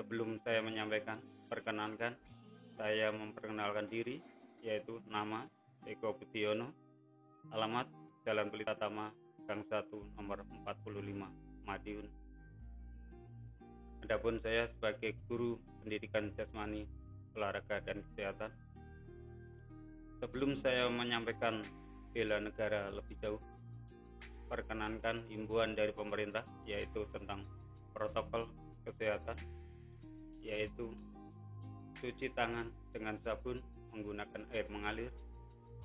Sebelum saya menyampaikan, perkenankan saya memperkenalkan diri, yaitu nama Eko Budiono, alamat Jalan Pelita Tama, Gang 1, nomor 45, Madiun. Adapun saya sebagai guru pendidikan jasmani, olahraga dan kesehatan. Sebelum saya menyampaikan bela negara lebih jauh, perkenankan himbauan dari pemerintah, yaitu tentang protokol kesehatan, yaitu cuci tangan dengan sabun menggunakan air mengalir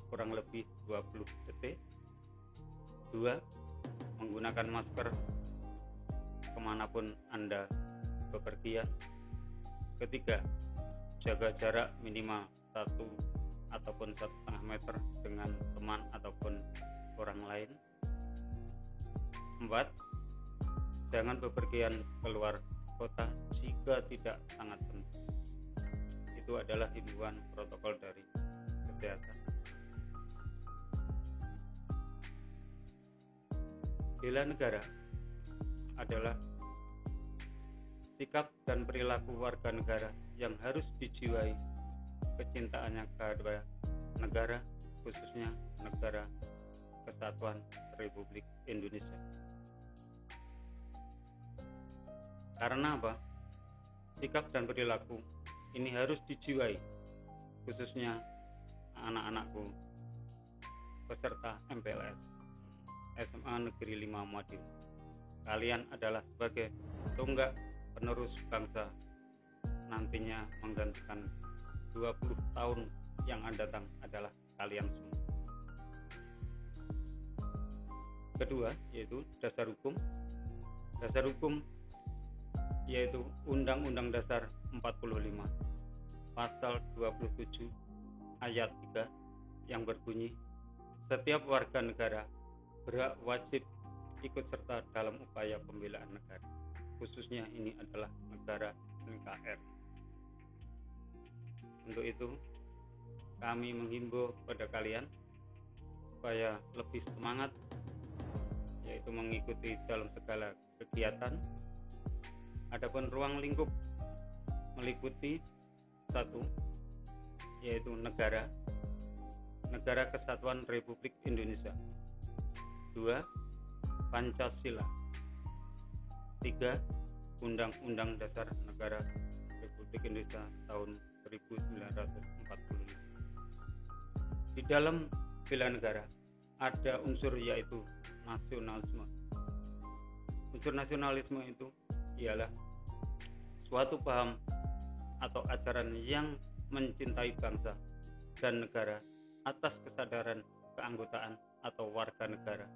kurang lebih 20 detik. 2. Menggunakan masker kemanapun Anda bepergian. 3. Jaga jarak minimal 1 ataupun 1,5 meter dengan teman ataupun orang lain. 4. Jangan bepergian keluar kota jika tidak sangat penting. Itu adalah himbauan protokol dari kesehatan. Bela negara adalah sikap dan perilaku warga negara yang harus dijiwai kecintaannya kepada negara, khususnya negara Kesatuan Republik Indonesia. Karena apa? Sikap dan perilaku ini harus dijiwai, khususnya anak-anakku peserta MPLS SMA Negeri 5 Madiun. Kalian adalah sebagai tonggak penerus bangsa, nantinya menggantikan 20 tahun yang akan datang adalah kalian semua. Kedua, yaitu dasar hukum. Dasar hukum yaitu Undang-Undang Dasar 45 Pasal 27 Ayat 3 yang berbunyi, setiap warga negara berhak wajib ikut serta dalam upaya pembelaan negara, khususnya ini adalah negara NKRI. Untuk itu kami menghimbau pada kalian supaya lebih semangat, yaitu mengikuti dalam segala kegiatan. Adapun ruang lingkup meliputi 1, yaitu negara Kesatuan Republik Indonesia. 2. Pancasila. 3. Undang-Undang Dasar Negara Republik Indonesia tahun 1945. Di dalam bela negara ada unsur yaitu nasionalisme. Unsur nasionalisme itu ialah suatu paham atau ajaran yang mencintai bangsa dan negara atas kesadaran keanggotaan atau warga negara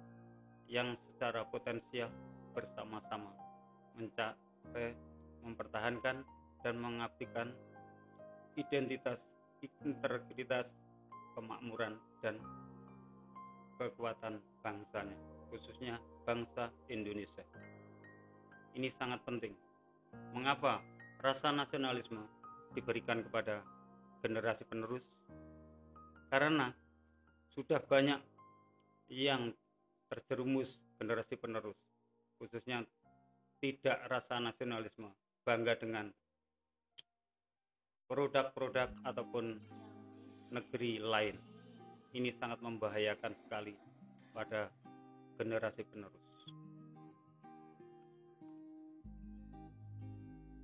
yang secara potensial bersama-sama mencapai, mempertahankan dan mengabdikan identitas, integritas, kemakmuran dan kekuatan bangsanya, khususnya bangsa Indonesia. Ini sangat penting. Mengapa rasa nasionalisme diberikan kepada generasi penerus? Karena sudah banyak yang terjerumus generasi penerus, khususnya tidak rasa nasionalisme, bangga dengan produk-produk ataupun negeri lain. Ini sangat membahayakan sekali pada generasi penerus.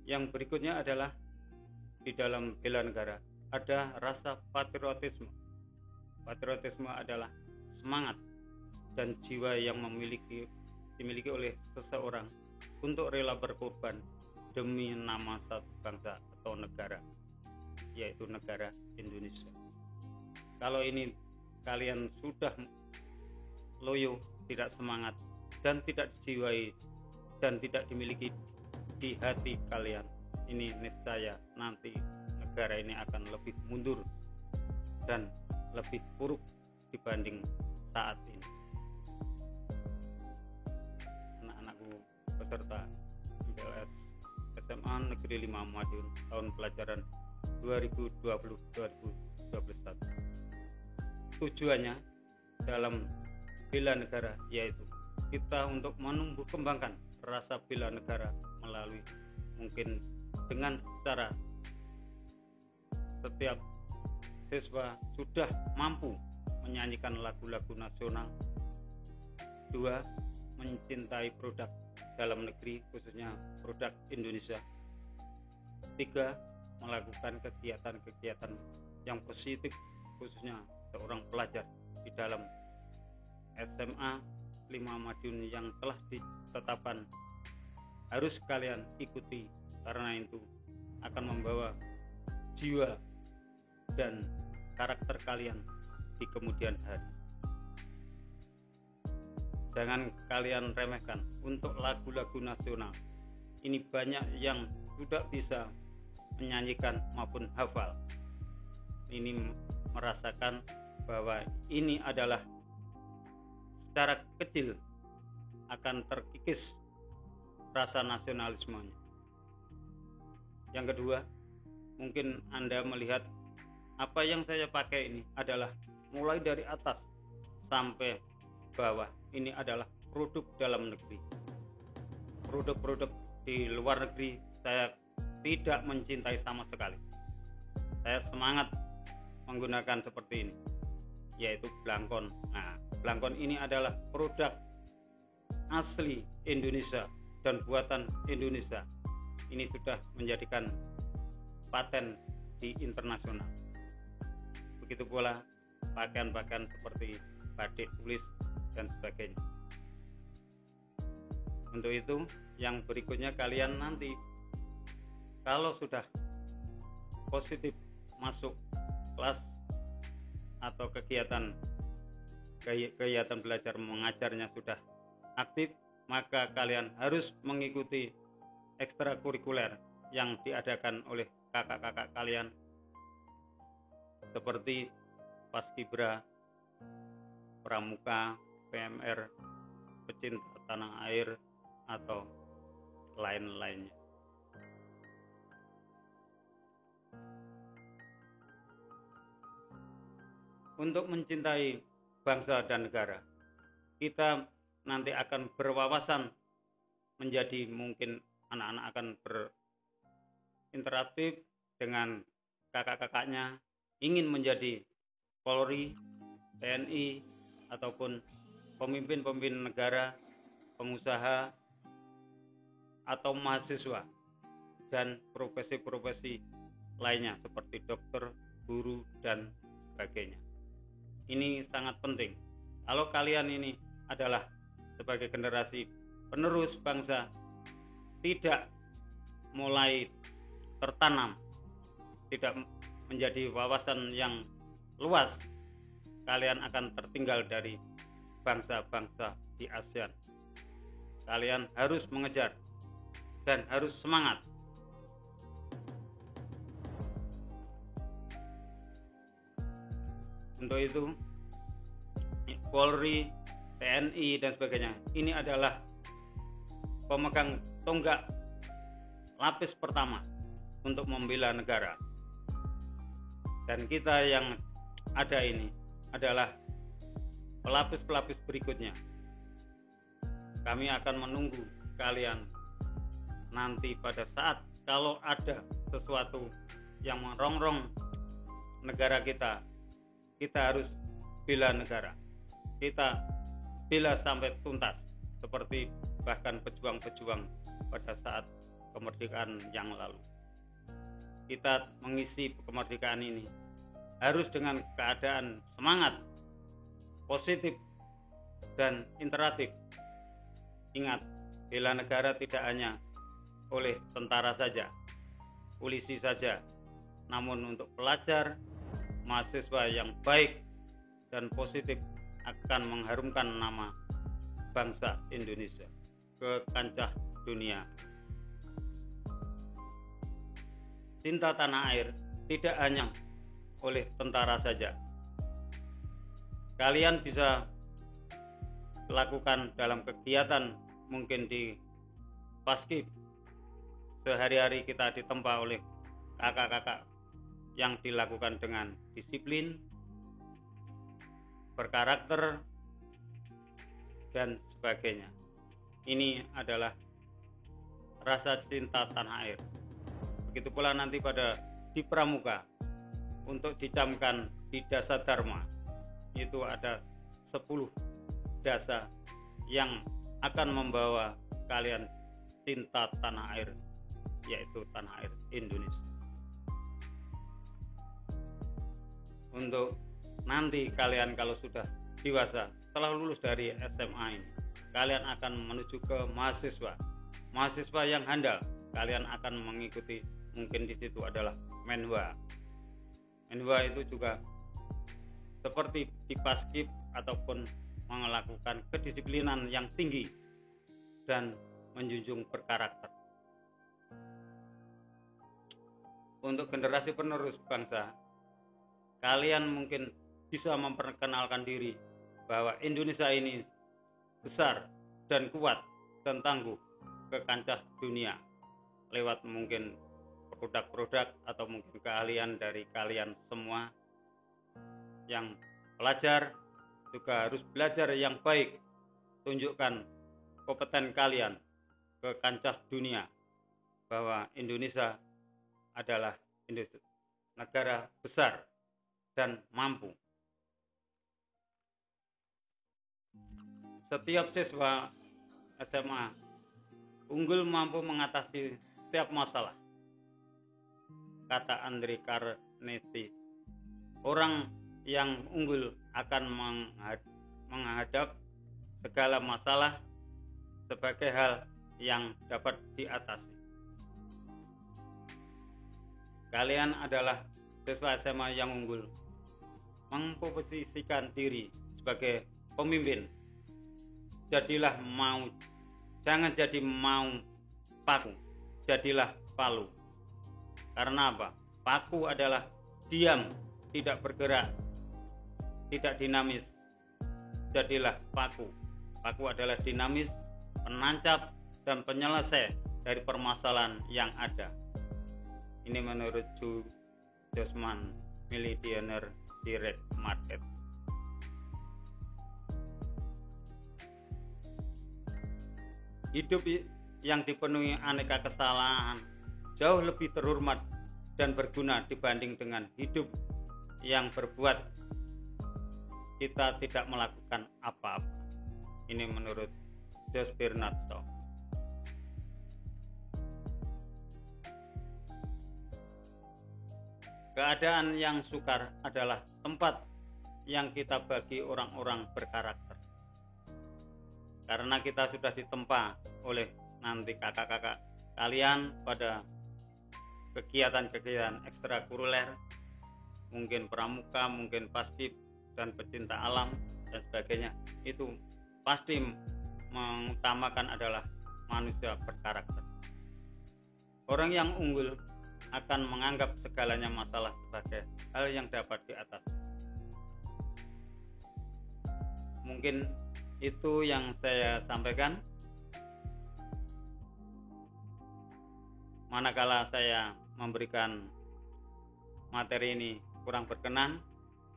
Yang berikutnya adalah di dalam bela negara ada rasa patriotisme. Patriotisme adalah semangat dan jiwa yang dimiliki oleh seseorang untuk rela berkorban demi nama satu bangsa atau negara, yaitu negara Indonesia. Kalau ini kalian sudah loyo, tidak semangat dan tidak dijiwai dan tidak dimiliki di hati kalian, ini niscaya nanti negara ini akan lebih mundur dan lebih buruk dibanding saat ini. Anak-anakku peserta MPLS SMA Negeri 5 Madiun tahun pelajaran 2020-2021. Tujuannya dalam bela negara yaitu kita untuk menumbuh kembangkan rasa bela negara melalui mungkin dengan cara setiap siswa sudah mampu menyanyikan lagu-lagu nasional. 2. Mencintai produk dalam negeri, khususnya produk Indonesia. 3. Melakukan kegiatan-kegiatan yang positif, khususnya seorang pelajar di dalam SMA 5 Madiun yang telah ditetapkan harus kalian ikuti, karena itu akan membawa jiwa dan karakter kalian di kemudian hari. Jangan kalian remehkan untuk lagu-lagu nasional. Ini banyak yang sudah bisa menyanyikan maupun hafal. Ini merasakan bahwa ini adalah secara kecil akan terkikis rasa nasionalismenya. Yang kedua, mungkin Anda melihat apa yang saya pakai ini adalah mulai dari atas sampai bawah. Ini adalah produk dalam negeri. Produk-produk di luar negeri saya tidak mencintai sama sekali. Saya semangat menggunakan seperti ini, yaitu Blangkon. Nah, Blangkon ini adalah produk asli Indonesia dan buatan Indonesia. Ini sudah menjadikan paten di internasional. Begitu pula pakaian-pakaian seperti batik tulis dan sebagainya. Untuk itu, yang berikutnya kalian nanti kalau sudah positif masuk kelas atau kegiatan belajar mengajarnya sudah aktif, maka kalian harus mengikuti ekstrakurikuler yang diadakan oleh kakak-kakak kalian seperti Paskibra, Pramuka, PMR, Pecinta Tanah Air, atau lain-lainnya. Untuk mencintai bangsa dan negara, kita nanti akan berwawasan menjadi, mungkin anak-anak akan berinteraktif dengan kakak-kakaknya, ingin menjadi Polri, TNI, ataupun pemimpin-pemimpin negara, pengusaha, atau mahasiswa, dan profesi-profesi lainnya seperti dokter, guru, dan sebagainya. Ini sangat penting. Kalau kalian ini adalah sebagai generasi penerus bangsa, tidak mulai tertanam, tidak menjadi wawasan yang luas, kalian akan tertinggal dari bangsa-bangsa di ASEAN. Kalian harus mengejar dan harus semangat. Untuk itu, Polri, TNI, dan sebagainya, ini adalah pemegang tonggak lapis pertama untuk membela negara. Dan kita yang ada ini adalah pelapis-pelapis berikutnya. Kami akan menunggu kalian nanti pada saat kalau ada sesuatu yang merongrong negara kita harus bela negara. Kita bela sampai tuntas, seperti bahkan pejuang-pejuang pada saat kemerdekaan yang lalu. Kita mengisi kemerdekaan ini harus dengan keadaan semangat, positif, dan interaktif. Ingat, bela negara tidak hanya oleh tentara saja, polisi saja, namun untuk pelajar, mahasiswa yang baik dan positif akan mengharumkan nama bangsa Indonesia ke kancah dunia. Cinta tanah air tidak hanya oleh tentara saja. Kalian bisa lakukan dalam kegiatan, mungkin di Paskib. Sehari-hari kita ditempa oleh kakak-kakak yang dilakukan dengan disiplin, berkarakter, dan sebagainya. Ini adalah rasa cinta tanah air. Begitu pula nanti di Pramuka untuk dicamkan di dasa dharma, itu ada 10 dasa yang akan membawa kalian cinta tanah air, yaitu tanah air Indonesia. Untuk nanti kalian kalau sudah dewasa, setelah lulus dari SMA ini, kalian akan menuju ke mahasiswa yang handal. Kalian akan mengikuti, mungkin di situ adalah menwa itu juga seperti di Paskib ataupun melakukan kedisiplinan yang tinggi dan menjunjung berkarakter. Untuk generasi penerus bangsa, kalian mungkin bisa memperkenalkan diri bahwa Indonesia ini besar dan kuat dan tangguh ke kancah dunia lewat mungkin produk-produk atau mungkin keahlian dari kalian semua. Yang pelajar juga harus belajar yang baik, tunjukkan kompeten kalian ke kancah dunia bahwa Indonesia adalah negara besar dan mampu. Setiap siswa SMA unggul mampu mengatasi setiap masalah. Kata Andre Carnegie, orang yang unggul akan menghadap segala masalah sebagai hal yang dapat diatasi. Kalian adalah siswa SMA yang unggul, memposisikan diri sebagai pemimpin. Jangan jadi mau paku, jadilah palu. Karena apa? Paku adalah diam, tidak bergerak, tidak dinamis. Jadilah paku. Paku adalah dinamis, penancap dan penyelesai dari permasalahan yang ada. Ini menurut Josman, Millionaire Direct Market. Hidup yang dipenuhi aneka kesalahan jauh lebih terhormat dan berguna dibanding dengan hidup yang berbuat kita tidak melakukan apa-apa. Ini menurut Josh Bernard Shaw. Keadaan yang sukar adalah tempat yang kita bagi orang-orang berkarakter. Karena kita sudah ditempa oleh nanti kakak-kakak kalian pada kegiatan-kegiatan ekstrakurikuler, mungkin pramuka, mungkin paskib, dan pecinta alam dan sebagainya, itu pasti mengutamakan adalah manusia berkarakter. Orang yang unggul akan menganggap segalanya masalah sebagai hal yang dapat diatasi. Mungkin itu yang saya sampaikan. Manakala saya memberikan materi ini kurang berkenan,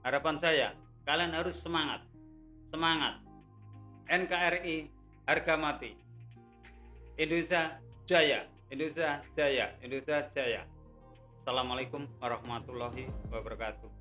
harapan saya kalian harus semangat. NKRI harga mati. Indonesia jaya. Assalamualaikum warahmatullahi wabarakatuh.